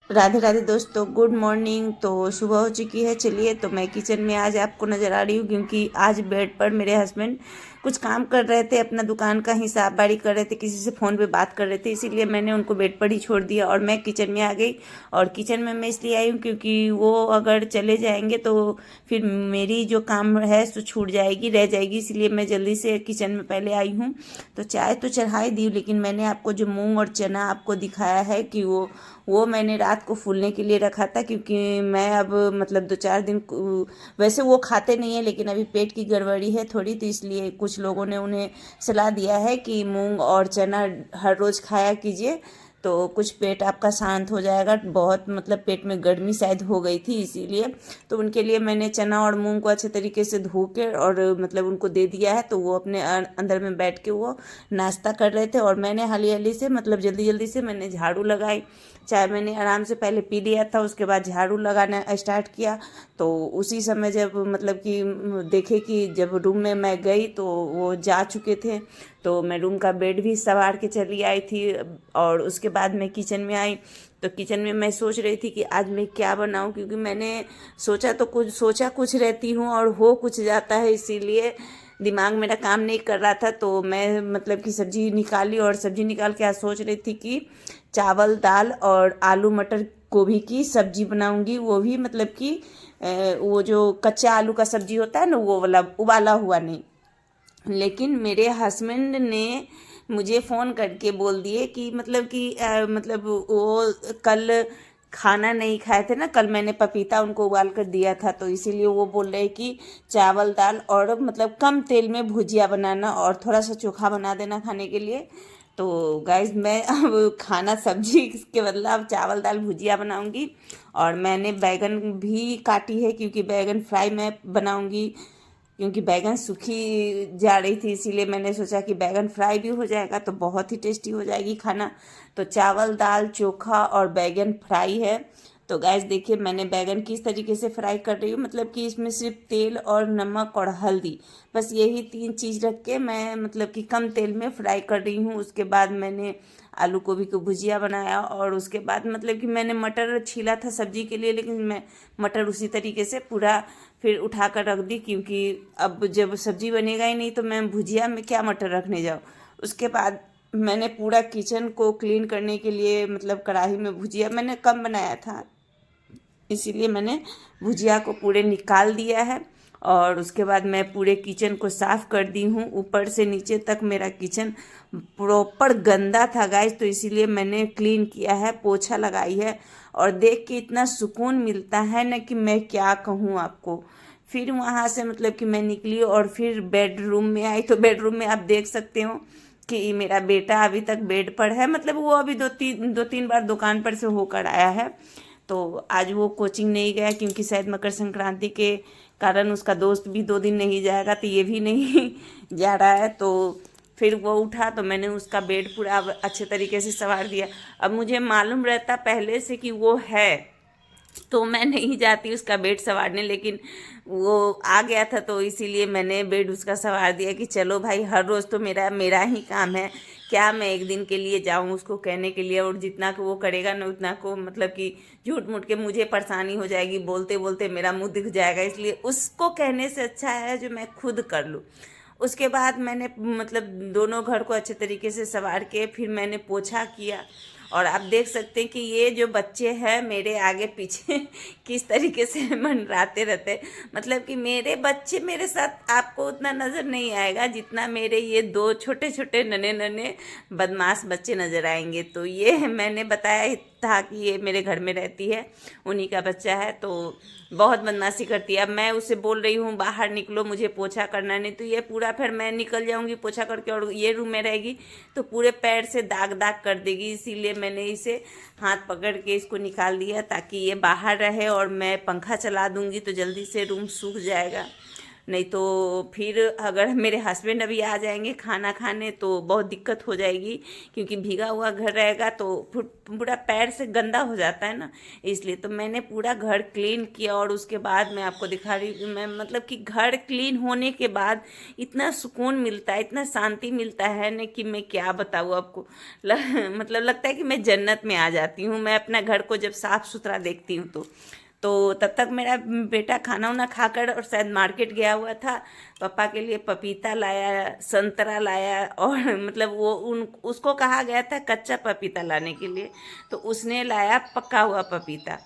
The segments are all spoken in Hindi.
राधे राधे दोस्तों, गुड मॉर्निंग। तो सुबह हो चुकी है। चलिए, तो मैं किचन में आज आपको नज़र आ रही हूँ क्योंकि आज बेड पर मेरे हस्बैंड कुछ काम कर रहे थे, अपना दुकान का हिसाब बारी कर रहे थे, किसी से फ़ोन पे बात कर रहे थे, इसीलिए मैंने उनको बेड पर ही छोड़ दिया और मैं किचन में आ गई। और किचन में मैं इसलिए आई हूँ क्योंकि वो अगर चले जाएंगे तो फिर मेरी जो काम है सो छूट जाएगी, रह जाएगी, इसलिए मैं जल्दी से किचन में पहले आई हूँ। तो चाय तो चढ़ाई दी, लेकिन मैंने आपको जो मूंग और चना आपको दिखाया है कि वो मैंने रात को फूलने के लिए रखा था, क्योंकि मैं अब मतलब 2-4 दिन वैसे वो खाते नहीं है, लेकिन अभी पेट की गड़बड़ी है थोड़ी, तो इसलिए कुछ लोगों ने उन्हें सलाह दिया है कि मूंग और चना हर रोज़ खाया कीजिए, तो कुछ पेट आपका शांत हो जाएगा। बहुत मतलब पेट में गर्मी शायद हो गई थी, इसीलिए तो उनके लिए मैंने चना और मूंग को अच्छे तरीके से धो के और मतलब उनको दे दिया है। तो वो अपने अंदर में बैठ के वो नाश्ता कर रहे थे और मैंने हाली हाली से मतलब जल्दी जल्दी से मैंने झाड़ू लगाई। चाय मैंने आराम से पहले पी लिया था, उसके बाद झाड़ू लगाना स्टार्ट किया। तो उसी समय जब मतलब कि देखे कि जब रूम में मैं गई तो वो जा चुके थे, तो मैं रूम का बेड भी संवार के चली आई थी। और उसके बाद मैं किचन में आई, तो किचन में मैं सोच रही थी कि आज मैं क्या बनाऊं, क्योंकि मैंने सोचा कुछ रहती हूँ और हो कुछ जाता है, इसीलिए दिमाग मेरा काम नहीं कर रहा था। तो मैं मतलब कि सब्जी निकाली और सब्जी निकाल के आज सोच रही थी कि चावल दाल और आलू मटर गोभी की सब्जी बनाऊंगी, वो भी मतलब कि वो जो कच्चा आलू का सब्जी होता है ना, वो वाला उबाला हुआ नहीं। लेकिन मेरे हस्बैंड ने मुझे फ़ोन करके बोल दिए कि मतलब कि मतलब वो कल खाना नहीं खाए थे ना, कल मैंने पपीता उनको उबाल कर दिया था, तो इसीलिए वो बोल रहे कि चावल दाल और मतलब कम तेल में भुजिया बनाना और थोड़ा सा चोखा बना देना खाने के लिए। तो गाइज मैं अब खाना सब्जी के बदला अब चावल दाल भुजिया बनाऊंगी। और मैंने बैगन भी काटी है क्योंकि बैगन फ्राई मैं बनाऊंगी, क्योंकि बैगन सूखी जा रही थी, इसीलिए मैंने सोचा कि बैगन फ्राई भी हो जाएगा तो बहुत ही टेस्टी हो जाएगी खाना। तो चावल दाल चोखा और बैगन फ्राई है। तो गैस देखिए मैंने बैगन किस तरीके से फ्राई कर रही हूँ, मतलब कि इसमें सिर्फ तेल और नमक और हल्दी, बस यही 3 चीज़ रख के मैं मतलब कि कम तेल में फ्राई कर रही हूँ। उसके बाद मैंने आलू गोभी को भुजिया बनाया और उसके बाद मतलब कि मैंने मटर छीला था सब्जी के लिए, लेकिन मैं मटर उसी तरीके से पूरा फिर उठा कर रख दी, क्योंकि अब जब सब्जी बनेगा ही नहीं तो मैं भुजिया में क्या मटर रखने जाऊँ। उसके बाद मैंने पूरा किचन को क्लीन करने के लिए मतलब कढ़ाई में भुजिया मैंने कम बनाया था, इसीलिए मैंने भुजिया को पूरे निकाल दिया है। और उसके बाद मैं पूरे किचन को साफ़ कर दी हूँ, ऊपर से नीचे तक मेरा किचन प्रॉपर गंदा था गाइस, तो इसीलिए मैंने क्लीन किया है, पोछा लगाई है। और देख के इतना सुकून मिलता है ना कि मैं क्या कहूँ आपको। फिर वहाँ से मतलब कि मैं निकली और फिर बेडरूम में आई, तो बेडरूम में आप देख सकते हो कि मेरा बेटा अभी तक बेड पर है, मतलब वो अभी दो तीन बार दुकान पर से होकर आया है। तो आज वो कोचिंग नहीं गया क्योंकि शायद मकर संक्रांति के कारण उसका दोस्त भी 2 दिन नहीं जाएगा, तो ये भी नहीं जा रहा है। तो फिर वो उठा तो मैंने उसका बेड पूरा अच्छे तरीके से संवार दिया। अब मुझे मालूम रहता पहले से कि वो है तो मैं नहीं जाती उसका बेड संवारने, लेकिन वो आ गया था तो इसीलिए मैंने बेड उसका संवार दिया कि चलो भाई, हर रोज़ तो मेरा मेरा ही काम है, क्या मैं एक दिन के लिए जाऊं उसको कहने के लिए। और जितना को वो करेगा ना उतना को मतलब कि झूठ मूठ के मुझे परेशानी हो जाएगी, बोलते बोलते मेरा मुंह दिख जाएगा, इसलिए उसको कहने से अच्छा है जो मैं खुद कर लूँ। उसके बाद मैंने मतलब दोनों घर को अच्छे तरीके से संवार के फिर मैंने पोछा किया। और आप देख सकते हैं कि ये जो बच्चे हैं मेरे आगे पीछे किस तरीके से मंडराते रहते हैं, मतलब कि मेरे बच्चे मेरे साथ आपको उतना नज़र नहीं आएगा जितना मेरे ये 2 छोटे छोटे नन्हे नन्हे बदमाश बच्चे नज़र आएंगे। तो ये मैंने बताया था कि ये मेरे घर में रहती है, उन्हीं का बच्चा है, तो बहुत बदमाशी करती है। अब मैं उसे बोल रही हूँ बाहर निकलो मुझे पोछा करना, नहीं तो ये पूरा फिर मैं निकल जाऊँगी पोछा करके और ये रूम में रहेगी तो पूरे पैर से दाग दाग कर देगी, इसीलिए मैंने इसे हाथ पकड़ के इसको निकाल दिया ताकि ये बाहर रहे और मैं पंखा चला दूँगी तो जल्दी से रूम सूख जाएगा। नहीं तो फिर अगर मेरे हस्बैंड अभी आ जाएंगे खाना खाने तो बहुत दिक्कत हो जाएगी, क्योंकि भीगा हुआ घर रहेगा तो पूरा पैर से गंदा हो जाता है ना। इसलिए तो मैंने पूरा घर क्लीन किया और उसके बाद मैं आपको दिखा रही हूँ। मैं मतलब कि घर क्लीन होने के बाद इतना सुकून मिलता है, इतना शांति मिलता है ना कि मैं क्या बताऊँ आपको। मतलब लगता है कि मैं जन्नत में आ जाती हूँ मैं अपना घर को जब साफ़ सुथरा देखती हूँ तो तब तक मेरा बेटा खाना वाना खाकर और शायद मार्केट गया हुआ था। पापा के लिए पपीता लाया, संतरा लाया, और मतलब वो उसको कहा गया था कच्चा पपीता लाने के लिए, तो उसने लाया पका हुआ पपीता।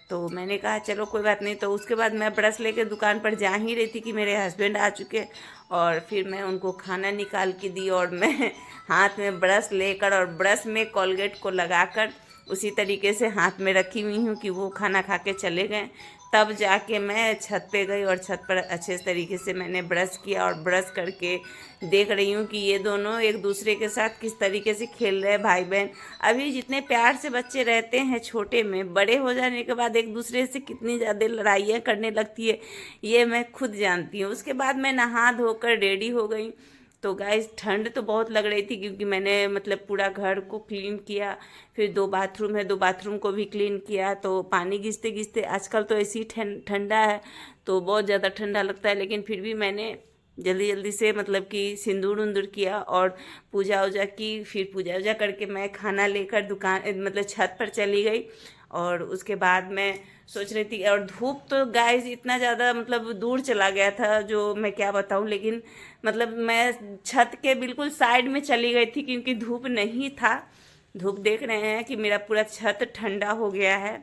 तो मैंने कहा चलो कोई बात नहीं। तो उसके बाद मैं ब्रश लेके दुकान पर जा ही रही थी कि मेरे हस्बैंड आ चुके, और फिर मैं उनको खाना निकाल के दी और मैं हाथ में ब्रश लेकर और ब्रश में कोलगेट को लगाकर उसी तरीके से हाथ में रखी हुई हूँ कि वो खाना खा के चले गए। तब जाके मैं छत पे गई और छत पर अच्छे तरीके से मैंने ब्रश किया और ब्रश करके देख रही हूँ कि ये दोनों एक दूसरे के साथ किस तरीके से खेल रहे हैं भाई बहन। अभी जितने प्यार से बच्चे रहते हैं छोटे में, बड़े हो जाने के बाद एक दूसरे से कितनी ज़्यादा लड़ाइयाँ करने लगती है ये मैं खुद जानती हूँ। उसके बाद मैं नहा धोकर रेडी हो गई। तो गाइस ठंड तो बहुत लग रही थी क्योंकि मैंने मतलब पूरा घर को क्लीन किया। फिर 2 बाथरूम है, 2 बाथरूम को भी क्लीन किया। तो पानी गिरते गिरते आजकल तो ऐसी ठंडा है तो बहुत ज़्यादा ठंडा लगता है, लेकिन फिर भी मैंने जल्दी जल्दी से मतलब कि सिंदूर उंदूर किया और पूजा वूजा की। फिर पूजा वूजा करके मैं खाना लेकर दुकान मतलब छत पर चली गई। और उसके बाद मैं सोच रही थी, और धूप तो गाइस इतना ज़्यादा मतलब दूर चला गया था जो मैं क्या बताऊँ, लेकिन मतलब मैं छत के बिल्कुल साइड में चली गई थी क्योंकि धूप नहीं था। धूप देख रहे हैं कि मेरा पूरा छत ठंडा हो गया है।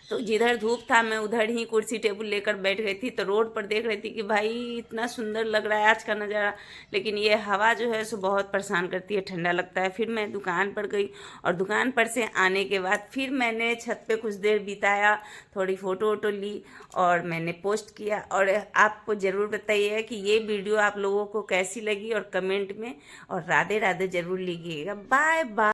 तो जिधर धूप था मैं उधर ही कुर्सी टेबल लेकर बैठ गई थी। तो रोड पर देख रही थी कि भाई इतना सुंदर लग रहा है आज का नज़ारा, लेकिन ये हवा जो है सो बहुत परेशान करती है, ठंडा लगता है। फिर मैं दुकान पर गई और दुकान पर से आने के बाद फिर मैंने छत पे कुछ देर बिताया, थोड़ी फ़ोटो वोटो ली और मैंने पोस्ट किया। और आपको ज़रूर बताइएगा कि ये वीडियो आप लोगों को कैसी लगी और कमेंट में, और राधे राधे ज़रूर लिखिएगा। Bye bye.